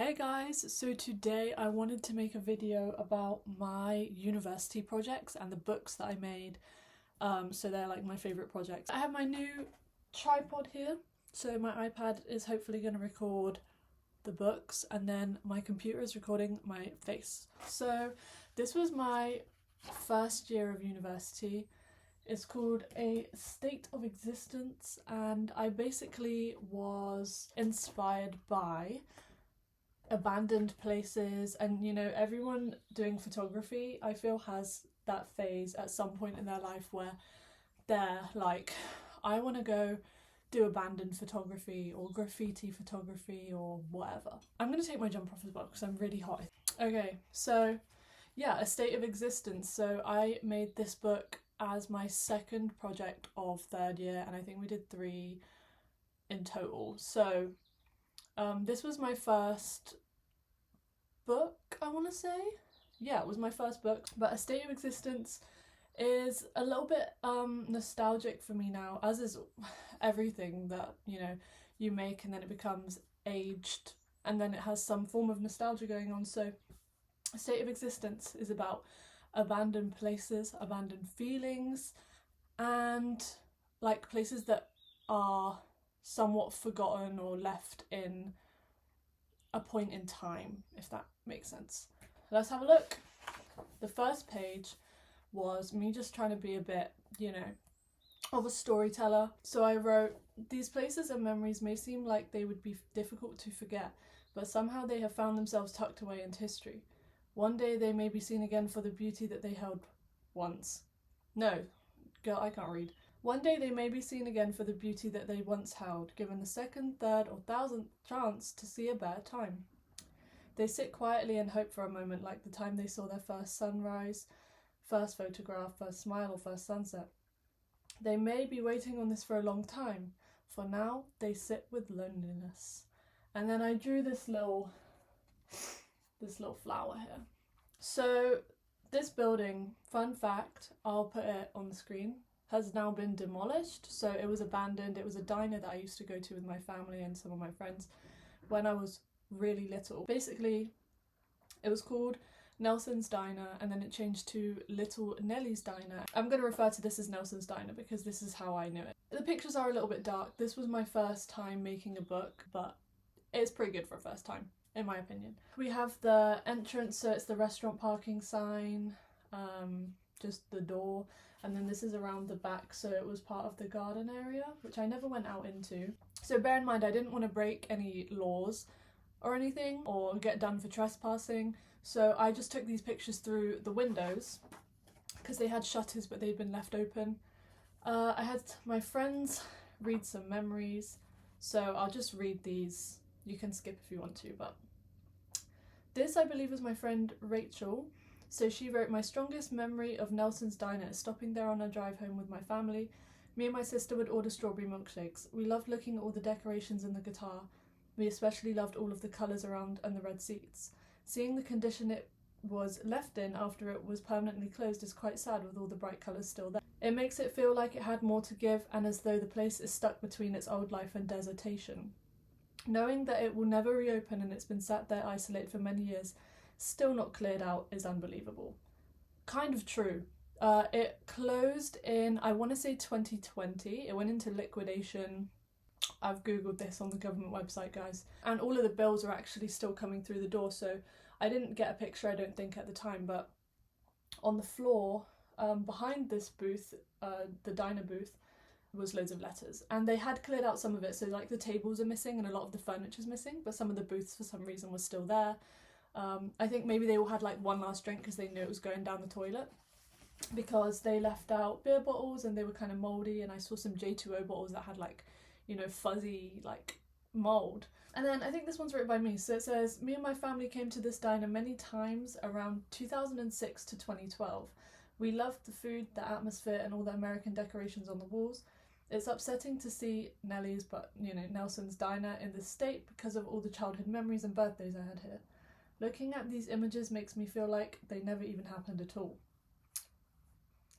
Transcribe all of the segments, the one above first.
Hey guys, so today I wanted to make a video about my university projects and the books that I made. So they're like my favourite projects. I have my new tripod here, so my iPad is hopefully going to record the books and then my computer is recording my face. So this was my first year of university. It's called A State of Existence, and I basically was inspired by abandoned places, and you know, everyone doing photography I feel has that phase at some point in their life where they're like, I want to go do abandoned photography or graffiti photography or whatever. I'm gonna take my jumper off as well because I'm really hot. Okay, so yeah, A State of Existence. So I made this book as my second project of third year, and I think we did 3 in total. So this was my first book, I want to say. Yeah, it was my first book. But A State of Existence is a little bit nostalgic for me now, as is everything that, you know, you make and then it becomes aged and then it has some form of nostalgia going on. So A State of Existence is about abandoned places, abandoned feelings, and like places that are somewhat forgotten or left in a point in time, if that makes sense. Let's have a look. The first page was me just trying to be a bit, you know, of a storyteller. So I wrote, these places and memories may seem like they would be difficult to forget, but somehow they have found themselves tucked away into history. One day they may be seen again for the beauty that they held once. No, girl, I can't read. One day they may be seen again for the beauty that they once held, given the second, third, or 1000th chance to see a better time. They sit quietly and hope for a moment, like the time they saw their first sunrise, first photograph, first smile, or first sunset. They may be waiting on this for a long time. For now, they sit with loneliness. And then I drew this little flower here. So this building, fun fact, I'll put it on the screen, has now been demolished. So it was abandoned. It was a diner that I used to go to with my family and some of my friends when I was really little. Basically, it was called Nelson's Diner and then it changed to Little Nellie's Diner. I'm going to refer to this as Nelson's Diner because this is how I knew it. The pictures are a little bit dark. This was my first time making a book, but it's pretty good for a first time, in my opinion. We have the entrance, so it's the restaurant parking sign, just the door, and then this is around the back, so it was part of the garden area, which I never went out into. So bear in mind, I didn't want to break any laws or anything or get done for trespassing, so I just took these pictures through the windows because they had shutters but they'd been left open. I had my friends read some memories, so I'll just read these. You can skip if you want to, but this, I believe, was my friend Rachel. So she wrote, my strongest memory of Nelson's Diner is stopping there on a drive home with my family. Me and my sister would order strawberry milkshakes. We loved looking at all the decorations and the guitar. We especially loved all of the colours around and the red seats. Seeing the condition it was left in after it was permanently closed is quite sad with all the bright colours still there. It makes it feel like it had more to give and as though the place is stuck between its old life and desertation. Knowing that it will never reopen and it's been sat there isolated for many years, still not cleared out, is unbelievable. Kind of true. It closed in, I want to say 2020. It went into liquidation. I've googled this on the government website, guys. And all of the bills are actually still coming through the door, so I didn't get a picture, I don't think, at the time, but on the floor behind this booth, the diner booth, was loads of letters, and they had cleared out some of it, so like the tables are missing and a lot of the furniture's missing, but some of the booths for some reason was still there. I think maybe they all had like one last drink because they knew it was going down the toilet, because they left out beer bottles and they were kind of mouldy, and I saw some J2O bottles that had like, you know, fuzzy like mould. And then I think this one's written by me, so it says, me and my family came to this diner many times around 2006 to 2012. We loved the food, the atmosphere, and all the American decorations on the walls. It's upsetting to see Nellie's, but you know, Nelson's Diner in this state because of all the childhood memories and birthdays I had here. Looking at these images makes me feel like they never even happened at all.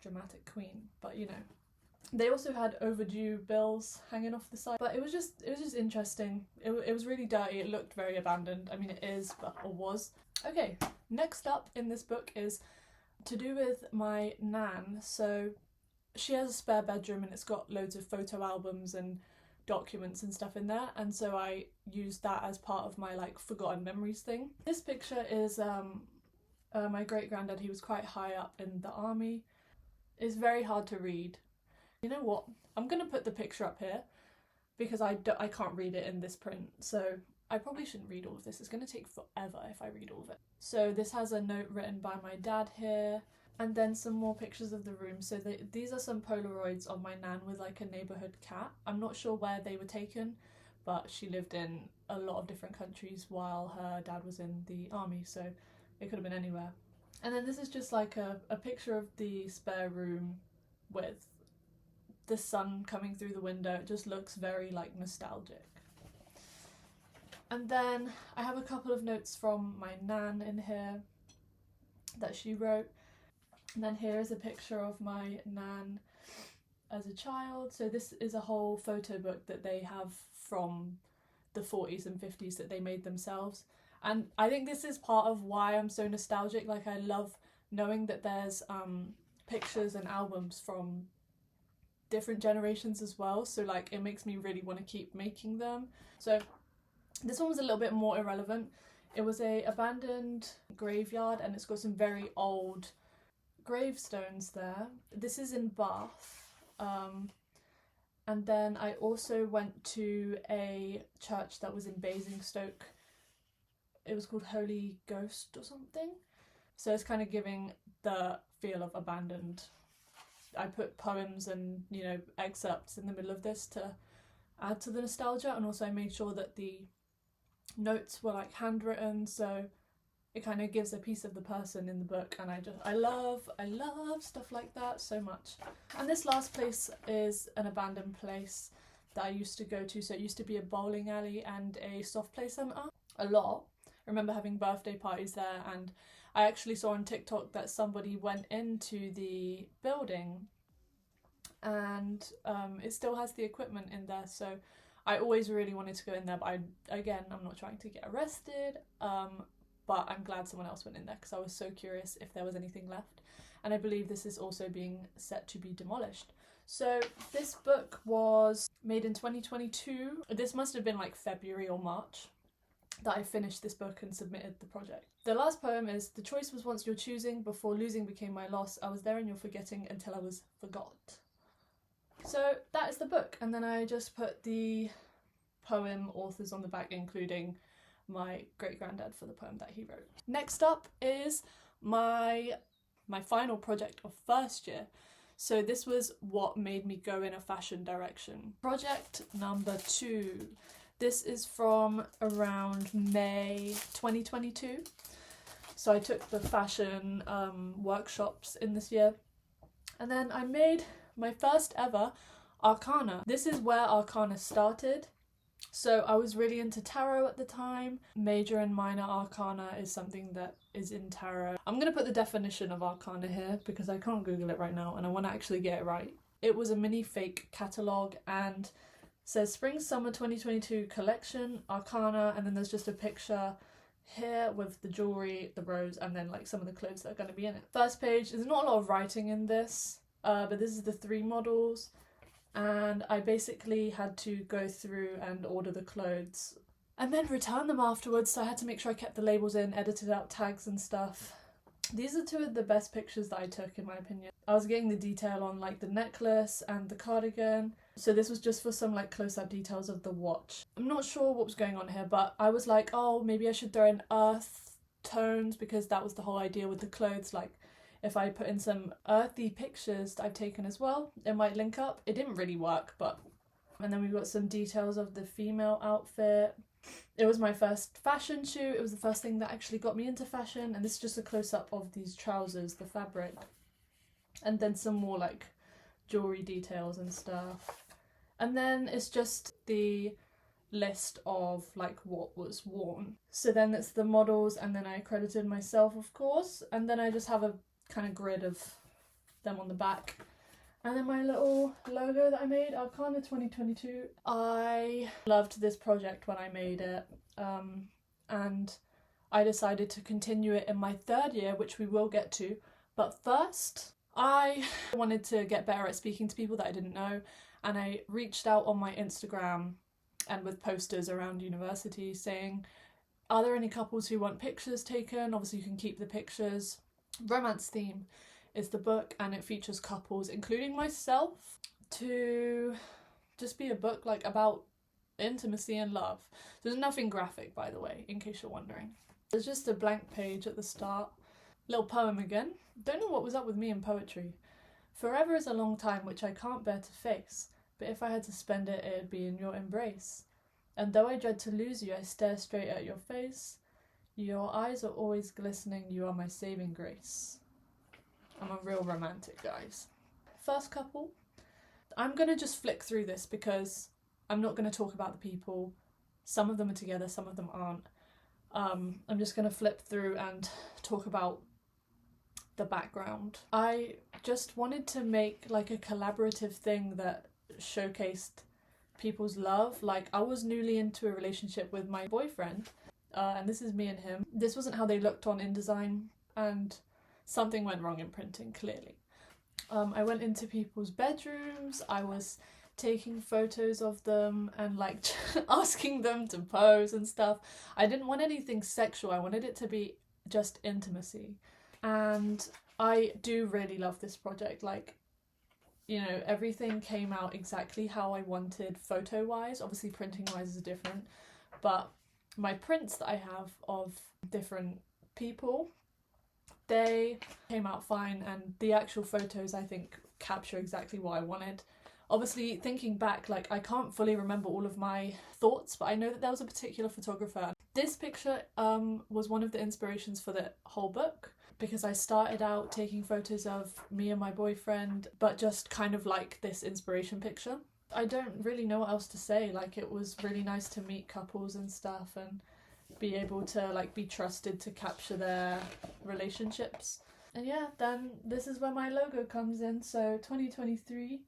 Dramatic queen, but you know, They also had overdue bills hanging off the side, but it was just interesting. It was really dirty. It looked very abandoned. I mean, it is, but or was. Okay, next up in this book is to do with my nan. So she has a spare bedroom and it's got loads of photo albums and documents and stuff in there, and so I used that as part of my like forgotten memories thing. This picture is my great granddad. He was quite high up in the army. It's very hard to read. You know what? I'm gonna put the picture up here because I can't read it in this print, so I probably shouldn't read all of this. It's gonna take forever if I read all of it. So this has a note written by my dad here, and then some more pictures of the room. So these are some Polaroids of my nan with like a neighbourhood cat. I'm not sure where they were taken, but she lived in a lot of different countries while her dad was in the army, so it could have been anywhere. And then this is just like a picture of the spare room with the sun coming through the window. It just looks very like nostalgic. And then I have a couple of notes from my nan in here that she wrote. And then here is a picture of my nan as a child. So this is a whole photo book that they have from the 40s and 50s that they made themselves. And I think this is part of why I'm so nostalgic. Like, I love knowing that there's pictures and albums from different generations as well, so like it makes me really want to keep making them. So this one was a little bit more irrelevant. It was a abandoned graveyard and it's got some very old gravestones there. This is in Bath, and then I also went to a church that was in Basingstoke. It was called Holy Ghost or something, so it's kind of giving the feel of abandoned. I put poems and, you know, excerpts in the middle of this to add to the nostalgia, and also I made sure that the notes were like handwritten, so it kind of gives a piece of the person in the book, and I love stuff like that so much. And this last place is an abandoned place that I used to go to. So it used to be a bowling alley and a soft play centre a lot. I remember having birthday parties there, and I actually saw on TikTok that somebody went into the building and it still has the equipment in there, so I always really wanted to go in there, but I'm not trying to get arrested, but I'm glad someone else went in there because I was so curious if there was anything left. And I believe this is also being set to be demolished. So this book was made in 2022. This must have been like February or March that I finished this book and submitted the project. The last poem is, "The choice was once your choosing, before losing became my loss. I was there in your forgetting until I was forgot." So that is the book, and then I just put the poem authors on the back, including my great-granddad for the poem that he wrote. Next up is my final project of first year. So this was what made me go in a fashion direction. Project number 2. This is from around May 2022. So I took the fashion workshops in this year. And then I made my first ever Arcana. This is where Arcana started. So I was really into tarot at the time. Major and minor arcana is something that is in tarot. I'm going to put the definition of arcana here because I can't Google it right now and I want to actually get it right. It was a mini fake catalogue and says Spring Summer 2022 collection, Arcana, and then there's just a picture here with the jewellery, the rose, and then like some of the clothes that are going to be in it. First page, there's not a lot of writing in this, but this is the 3 models. And I basically had to go through and order the clothes and then return them afterwards, so I had to make sure I kept the labels in, edited out tags and stuff. These are 2 of the best pictures that I took, in my opinion. I was getting the detail on like the necklace and the cardigan, so this was just for some like close-up details of the watch. I'm not sure what was going on here, but I was like, oh, maybe I should throw in earth tones because that was the whole idea with the clothes, like if I put in some earthy pictures that I've taken as well, it might link up. It didn't really work, but... And then we've got some details of the female outfit. It was my first fashion shoot. It was the first thing that actually got me into fashion. And this is just a close-up of these trousers, the fabric. And then some more like jewellery details and stuff. And then it's just the list of like what was worn. So then it's the models, and then I credited myself, of course. And then I just have a kind of grid of them on the back, And then my little logo that I made, Arcana 2022. I loved this project when I made it, and I decided to continue it in my third year, which we will get to. But first, I wanted to get better at speaking to people that I didn't know, and I reached out on my Instagram and with posters around university saying, are there any couples who want pictures taken? Obviously you can keep the pictures. Romance theme is the book, and it features couples, including myself, to just be a book like about intimacy and love. There's nothing graphic, by the way, in case you're wondering. There's just a blank page at the start. Little poem again. Don't know what was up with me and poetry. Forever is a long time which I can't bear to face, but if I had to spend it, it'd be in your embrace. And though I dread to lose you, I stare straight at your face. Your eyes are always glistening, you are my saving grace. I'm a real romantic, guys. First couple. I'm gonna just flick through this because I'm not gonna talk about the people. Some of them are together, some of them aren't. I'm just gonna flip through and talk about the background. I just wanted to make like a collaborative thing that showcased people's love. Like, I was newly into a relationship with my boyfriend, and this is me and him. This wasn't how they looked on InDesign, and something went wrong in printing, clearly. I went into people's bedrooms, I was taking photos of them and like asking them to pose and stuff. I didn't want anything sexual, I wanted it to be just intimacy. And I do really love this project. Like, you know, everything came out exactly how I wanted photo-wise. Obviously printing-wise is different, but my prints that I have of different people, they came out fine, and the actual photos I think capture exactly what I wanted. Obviously, thinking back, like, I can't fully remember all of my thoughts, but I know that there was a particular photographer. This picture was one of the inspirations for the whole book, because I started out taking photos of me and my boyfriend, but just kind of like this inspiration picture. I don't really know what else to say. Like, it was really nice to meet couples and stuff and be able to like be trusted to capture their relationships. And yeah, then this is where my logo comes in. So 2023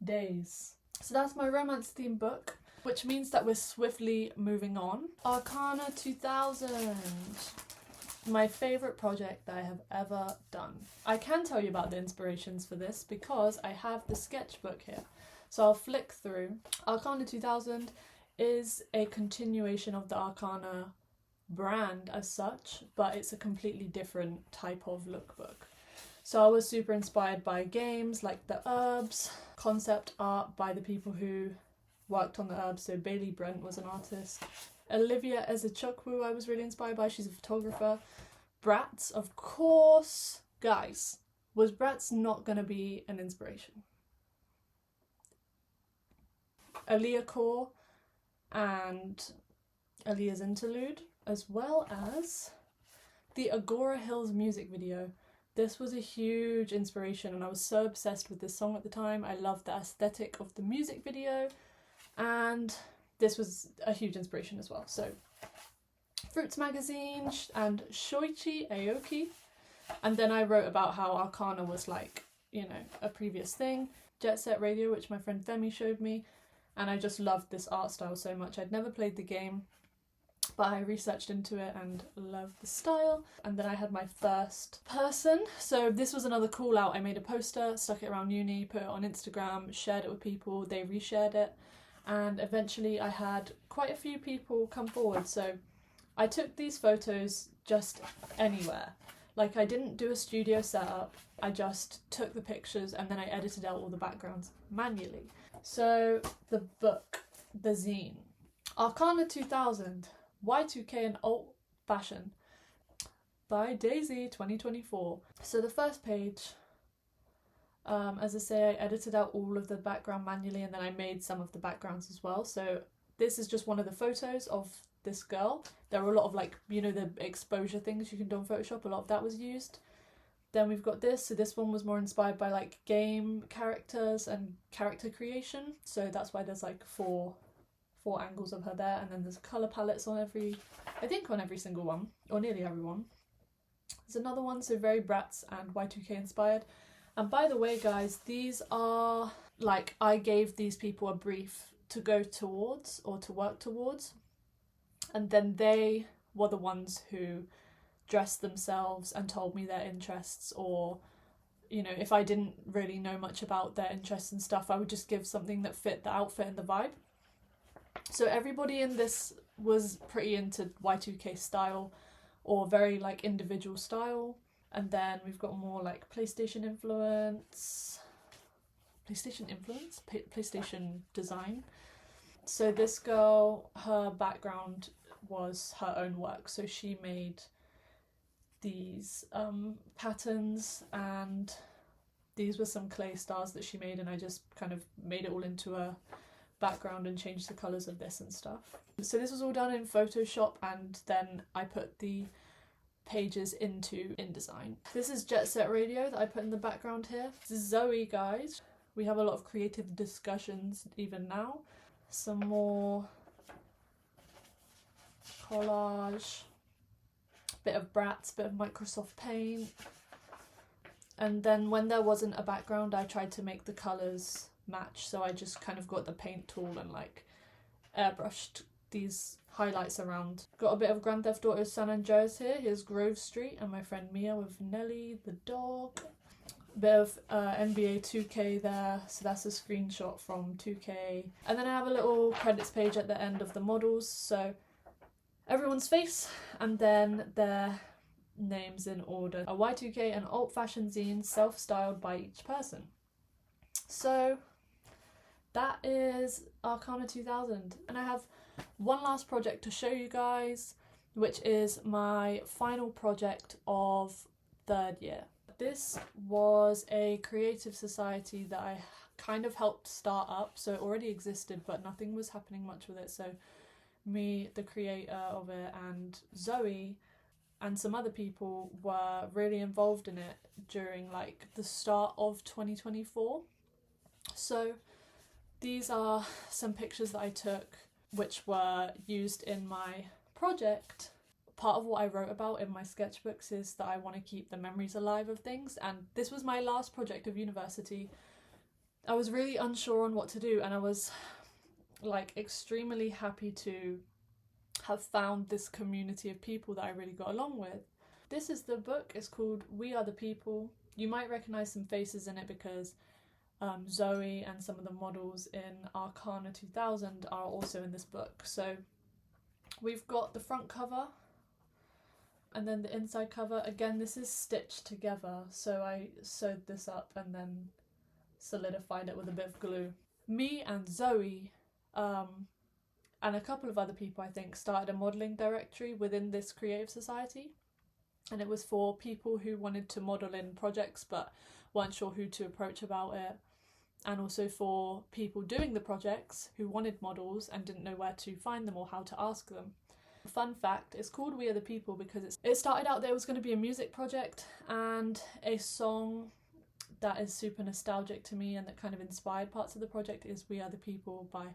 days. So that's my romance theme book, which means that we're swiftly moving on. Arcana 2000. My favourite project that I have ever done. I can tell you about the inspirations for this because I have the sketchbook here. So I'll flick through. Arcana 2000 is a continuation of the Arcana brand as such, but it's a completely different type of lookbook. So I was super inspired by games like the Urbz, concept art by the people who worked on the Urbz. So Bailey Brent was an artist. Olivia Ezechukwu I was really inspired by, she's a photographer. Bratz, of course. Guys, was Bratz not going to be an inspiration? Aaliyah Core and Aaliyah's interlude, as well as the Agora Hills music video. This was a huge inspiration, and I was so obsessed with this song at the time. I loved the aesthetic of the music video, and this was a huge inspiration as well. So Fruits Magazine and Shoichi Aoki. And then I wrote about how Arcana was like, you know, a previous thing. Jet Set Radio, which my friend Femi showed me. And I just loved this art style so much. I'd never played the game, but I researched into it and loved the style. And then I had my first person. So this was another call out. I made a poster, stuck it around uni, put it on Instagram, shared it with people. They reshared it. And eventually I had quite a few people come forward. So I took these photos just anywhere. Like, I didn't do a studio setup. I just took the pictures and then I edited out all the backgrounds manually. So the book, the zine, Arcana 2000, Y2K and Alt Fashion by Daisy 2024. So the first page, as I say, I edited out all of the background manually and then I made some of the backgrounds as well. So this is just one of the photos of this girl. There are a lot of, like, you know, the exposure things you can do on Photoshop, a lot of that was used. Then we've got this, so this one was more inspired by like game characters and character creation, so that's why there's like four angles of her there, and then there's colour palettes on every single one, or nearly every one. There's another one, so very Bratz and Y2K inspired, And by the way, guys, these are, like, I gave these people a brief to go towards or to work towards, and then they were the ones who dressed themselves and told me their interests, or, you know, if I didn't really know much about their interests and stuff, I would just give something that fit the outfit and the vibe. So everybody in this was pretty into Y2K style, or very like individual style. And then we've got more like PlayStation design. So this girl, her background was her own work. So she made these patterns, and these were some clay stars that she made, and I just kind of made it all into a background and changed the colours of this and stuff. So this was all done in Photoshop, and then I put the pages into InDesign. This is Jet Set Radio that I put in the background here. This is Zoe, guys. We have a lot of creative discussions even now. Some more collage, bit of Bratz, bit of Microsoft Paint. And then when there wasn't a background, I tried to make the colours match, so I just kind of got the paint tool and like airbrushed these highlights around. Got a bit of Grand Theft Auto San Andreas here. Here's Grove Street and my friend Mia with Nelly the dog. Bit of NBA 2K there, so that's a screenshot from 2K. And then I have a little credits page at the end of the models, so everyone's face and then their names in order. A Y2K and old-fashioned zine, self-styled by each person. So that is Arcana 2000, and I have one last project to show you guys, which is my final project of third year. This was a creative society that I kind of helped start up, so it already existed but nothing was happening much with it, so me, the creator of it, and Zoe and some other people were really involved in it during like the start of 2024. So these are some pictures that I took which were used in my project. Part of what I wrote about in my sketchbooks is that I want to keep the memories alive of things, and this was my last project of university. I was really unsure on what to do, and I was like extremely happy to have found this community of people that I really got along with. This is the book. It's called We Are the People. You might recognise some faces in it because Zoe and some of the models in Arcana 2000 are also in this book. So we've got the front cover and then the inside cover. Again, this is stitched together, so I sewed this up and then solidified it with a bit of glue. Me and Zoe and a couple of other people, I think, started a modelling directory within this creative society, and it was for people who wanted to model in projects but weren't sure who to approach about it, and also for people doing the projects who wanted models and didn't know where to find them or how to ask them. Fun fact, it's called We Are the People because it started out there was going to be a music project, and a song that is super nostalgic to me and that kind of inspired parts of the project is We Are the People by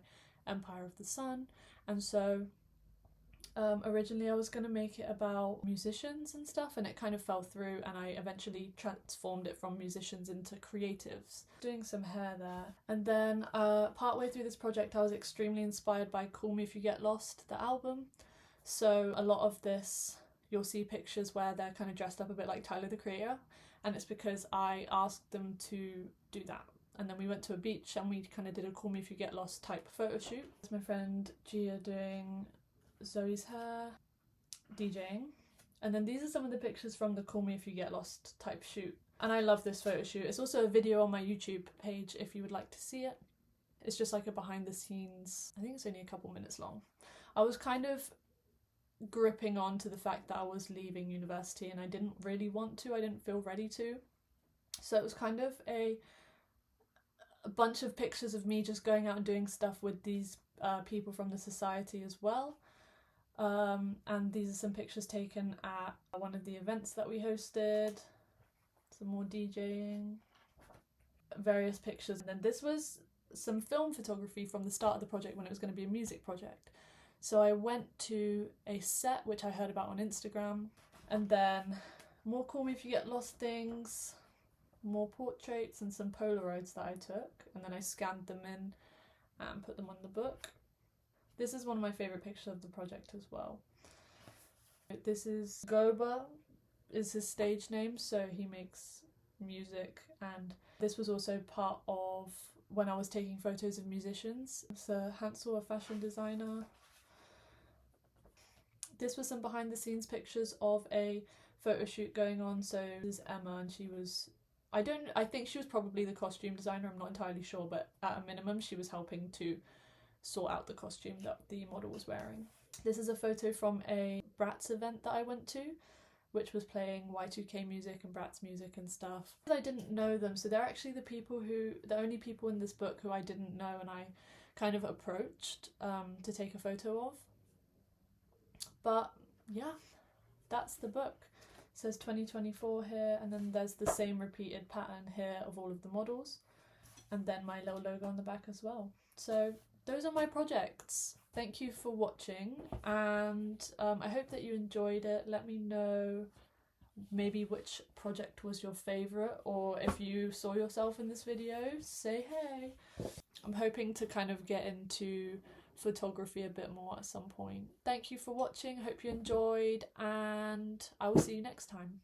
Empire of the Sun. And so originally I was going to make it about musicians and stuff, and it kind of fell through, and I eventually transformed it from musicians into creatives. Doing some hair there. And then partway through this project I was extremely inspired by Call Me If You Get Lost, the album. So a lot of this, you'll see pictures where they're kind of dressed up a bit like Tyler the Creator, and it's because I asked them to do that. And then we went to a beach and we kind of did a Call Me If You Get Lost type photo shoot. It's my friend Gia doing Zoe's hair, DJing. And then these are some of the pictures from the Call Me If You Get Lost type shoot. And I love this photo shoot. It's also a video on my YouTube page if you would like to see it. It's just like a behind the scenes, I think it's only a couple minutes long. I was kind of gripping on to the fact that I was leaving university and I didn't really want to, I didn't feel ready to. So it was kind of a bunch of pictures of me just going out and doing stuff with these people from the society as well. And these are some pictures taken at one of the events that we hosted. Some more DJing, various pictures. And then this was some film photography from the start of the project when it was going to be a music project. So I went to a set which I heard about on Instagram, and then more Call Me If You Get Lost things. more portraits and some Polaroids that I took, and then I scanned them in and put them on the book. This is one of my favourite pictures of the project as well. This is Goba, is his stage name, so he makes music, and this was also part of when I was taking photos of musicians. So Hansel, a fashion designer. This was some behind the scenes pictures of a photo shoot going on. So this is Emma, and she was, I think she was probably the costume designer, I'm not entirely sure, but at a minimum she was helping to sort out the costume that the model was wearing. This is a photo from a Bratz event that I went to, which was playing Y2K music and Bratz music and stuff. I didn't know them, so they're actually the only people in this book who I didn't know and I kind of approached to take a photo of. But yeah, that's the book. It says 2024 here, and then there's the same repeated pattern here of all of the models, and then my little logo on the back as well. So those are my projects. Thank you for watching, and I hope that you enjoyed it. Let me know maybe which project was your favourite, or if you saw yourself in this video, say hey. I'm hoping to kind of get into photography a bit more at some point. Thank you for watching, hope you enjoyed, and I will see you next time.